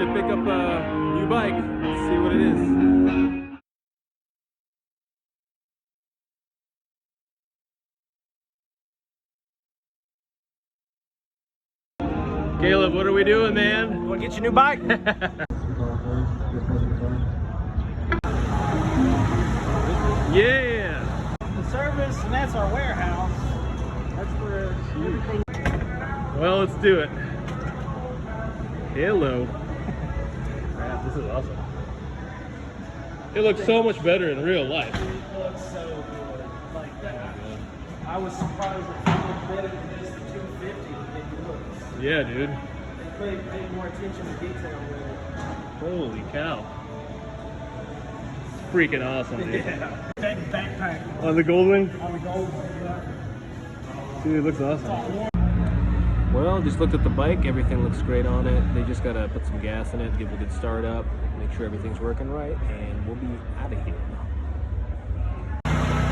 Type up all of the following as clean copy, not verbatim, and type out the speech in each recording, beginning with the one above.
to pick up a new bike. Let's see what it is. Caleb, what are we doing, man? You want to get your new bike? Yeah! The service, and that's our warehouse. That's where everything. Well, let's do it. Hello. Man, this is awesome. It looks so much better in real life. It looks so good. Like that. I was surprised it looked better than just the 250 it looks. Yeah, dude. They paid more attention to detail with it. Holy cow. It's freaking awesome, dude. Yeah. Big backpack. On the Goldwing? On the gold one, yeah. Dude, it looks awesome. Well, just looked at the bike. Everything looks great on it. They just got to put some gas in it, give it a good start up, make sure everything's working right, and we'll be out of here.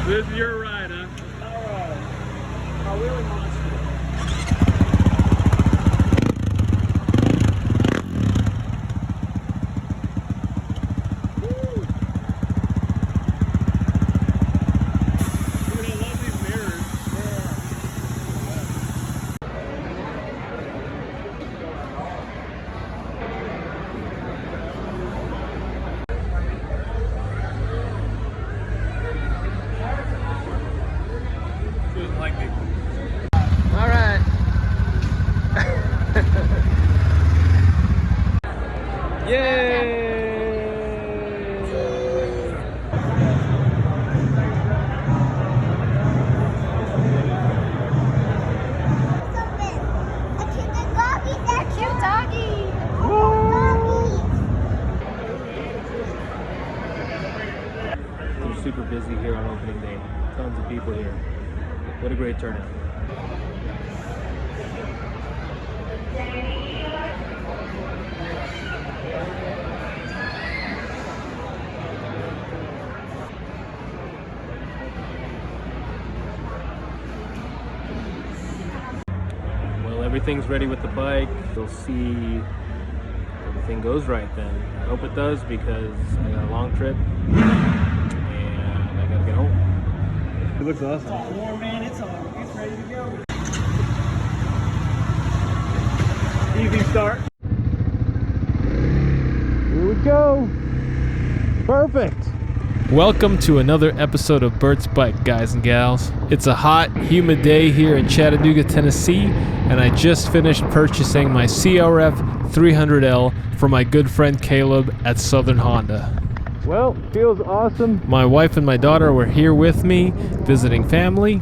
This is your ride, huh? All right. A really monster. Super busy here on opening day. Tons of people here. What a great turnout. Well, everything's ready with the bike. You'll see everything goes right then. I hope it does because I got a long trip. Get home. It looks awesome. It's all warm, man. It's ready to go. Easy start. Here we go. Perfect. Welcome to another episode of Bert's Bike, guys and gals. It's a hot, humid day here in Chattanooga, Tennessee, and I just finished purchasing my CRF300L for my good friend Caleb at Southern Honda. Well, feels awesome. My wife and my daughter were here with me, visiting family.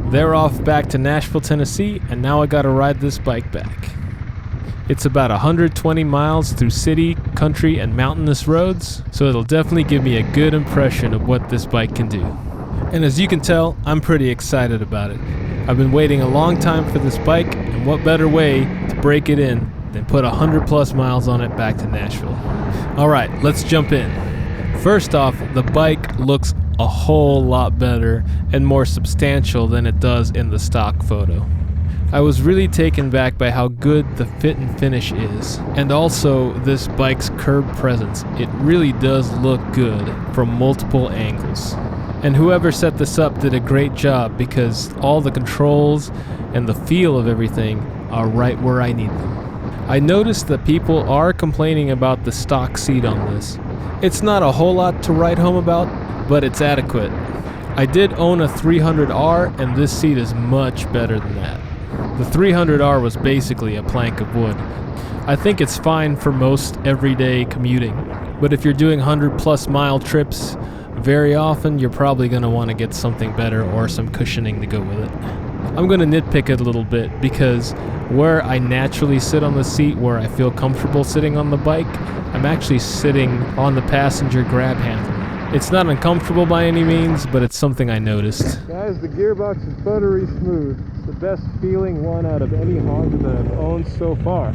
They're off back to Nashville, Tennessee, and now I gotta ride this bike back. It's about 120 miles through city, country, and mountainous roads, so it'll definitely give me a good impression of what this bike can do. And as you can tell, I'm pretty excited about it. I've been waiting a long time for this bike, and what better way to break it in than put 100 plus miles on it back to Nashville. Alright, let's jump in. First off, the bike looks a whole lot better and more substantial than it does in the stock photo. I was really taken back by how good the fit and finish is, and also this bike's curb presence. It really does look good from multiple angles. And whoever set this up did a great job because all the controls and the feel of everything are right where I need them. I noticed that people are complaining about the stock seat on this. It's not a whole lot to write home about, but it's adequate. I did own a 300R, and this seat is much better than that. The 300R was basically a plank of wood. I think it's fine for most everyday commuting, but if you're doing 100 plus mile trips very often, you're probably going to want to get something better or some cushioning to go with it. I'm going to nitpick it a little bit because where I naturally sit on the seat, where I feel comfortable sitting on the bike, I'm actually sitting on the passenger grab handle. It's not uncomfortable by any means, but it's something I noticed. Guys, the gearbox is buttery smooth. It's the best feeling one out of any Honda that I've owned so far.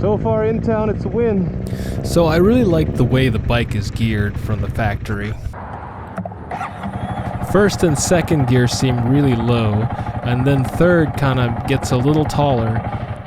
So far in town, it's a win. So I really like the way the bike is geared from the factory. First and second gear seem really low, and then third kind of gets a little taller,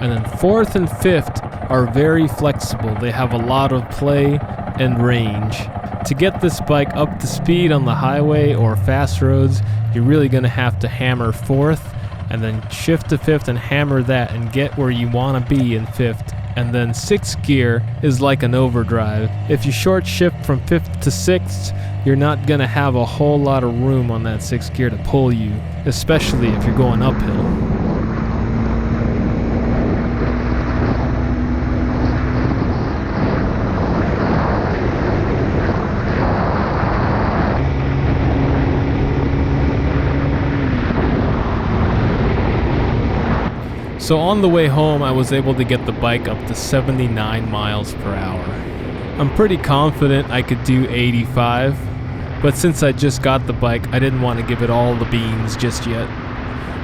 And then 4th and 5th are very flexible. They have a lot of play and range. To get this bike up to speed on the highway or fast roads, you're really going to have to hammer 4th and then shift to 5th and hammer that and get where you want to be in 5th. And then 6th gear is like an overdrive. If you short shift from 5th to 6th, you're not going to have a whole lot of room on that 6th gear to pull you, especially if you're going uphill. So on the way home, I was able to get the bike up to 79 miles per hour. I'm pretty confident I could do 85, but since I just got the bike, I didn't want to give it all the beans just yet.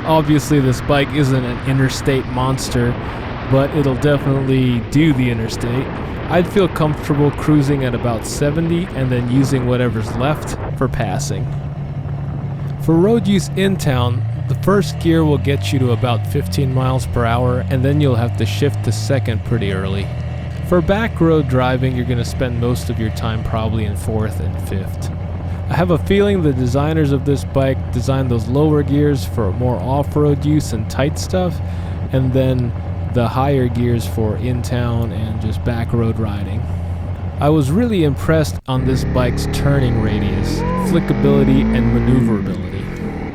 Obviously, this bike isn't an interstate monster, but it'll definitely do the interstate. I'd feel comfortable cruising at about 70 and then using whatever's left for passing. For road use in town, the 1st gear will get you to about 15 miles per hour, and then you'll have to shift to 2nd pretty early. For back road driving, you're going to spend most of your time probably in 4th and 5th. I have a feeling the designers of this bike designed those lower gears for more off-road use and tight stuff, and then the higher gears for in-town and just back road riding. I was really impressed on this bike's turning radius, flickability, and maneuverability.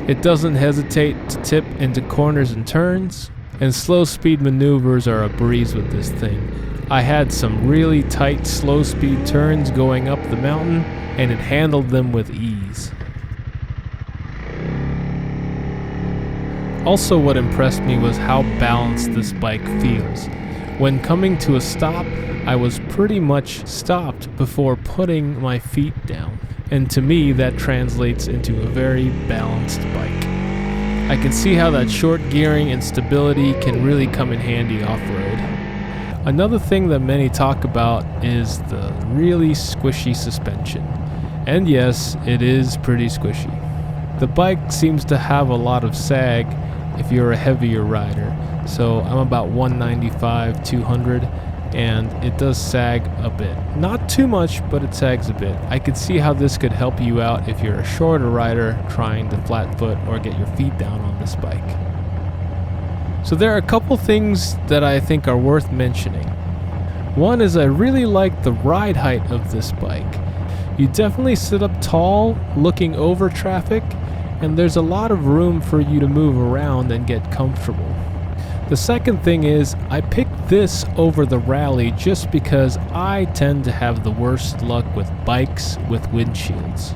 It doesn't hesitate to tip into corners and turns, and slow speed maneuvers are a breeze with this thing. I had some really tight slow speed turns going up the mountain, and it handled them with ease. Also, what impressed me was how balanced this bike feels. When coming to a stop, I was pretty much stopped before putting my feet down. And to me, that translates into a very balanced bike. I can see how that short gearing and stability can really come in handy off-road. Another thing that many talk about is the really squishy suspension. And yes, it is pretty squishy. The bike seems to have a lot of sag if you're a heavier rider. So I'm about 195, 200. And it does sag a bit. Not too much, but it sags a bit. I could see how this could help you out if you're a shorter rider trying to flat foot or get your feet down on this bike. So there are a couple things that I think are worth mentioning. One is I really like the ride height of this bike. You definitely sit up tall, looking over traffic, and there's a lot of room for you to move around and get comfortable. The second thing is, I picked this over the Rally just because I tend to have the worst luck with bikes with windshields.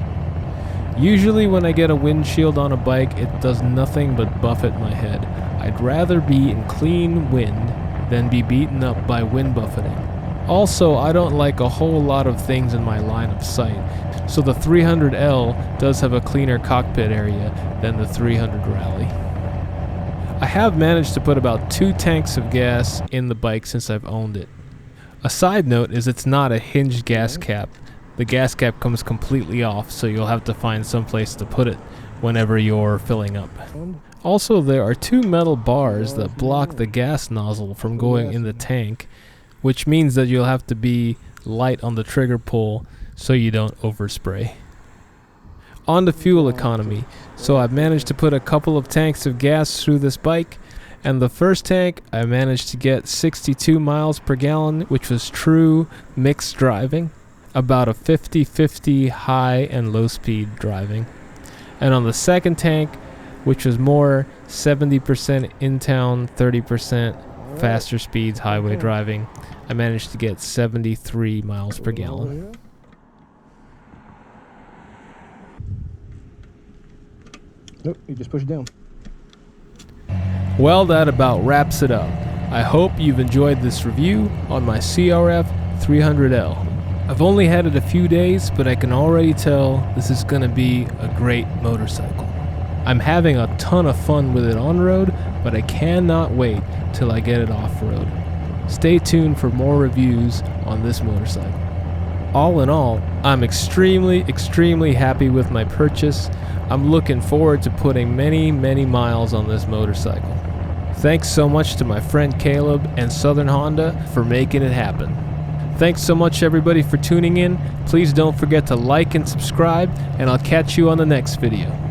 Usually when I get a windshield on a bike, it does nothing but buffet my head. I'd rather be in clean wind than be beaten up by wind buffeting. Also, I don't like a whole lot of things in my line of sight, so the 300L does have a cleaner cockpit area than the 300 Rally. I have managed to put about 2 tanks of gas in the bike since I've owned it. A side note is it's not a hinged gas cap. The gas cap comes completely off, so you'll have to find some place to put it whenever you're filling up. Also, there are 2 metal bars that block the gas nozzle from going in the tank, which means that you'll have to be light on the trigger pull so you don't overspray. On to fuel economy, so I've managed to put a couple of tanks of gas through this bike, and the first tank I managed to get 62 miles per gallon, which was true mixed driving, about a 50-50 high and low speed driving. And on the second tank, which was more 70% in-town, 30% faster speeds highway driving, I managed to get 73 miles per gallon. Nope, you just push it down. Well, that about wraps it up. I hope you've enjoyed this review on my CRF300L. I've only had it a few days, but I can already tell this is going to be a great motorcycle. I'm having a ton of fun with it on-road, but I cannot wait till I get it off-road. Stay tuned for more reviews on this motorcycle. All in all, I'm extremely happy with my purchase. I'm looking forward to putting many miles on this motorcycle. Thanks so much to my friend Caleb and Southern Honda for making it happen. Thanks so much everybody for tuning in. Please don't forget to like and subscribe, and I'll catch you on the next video.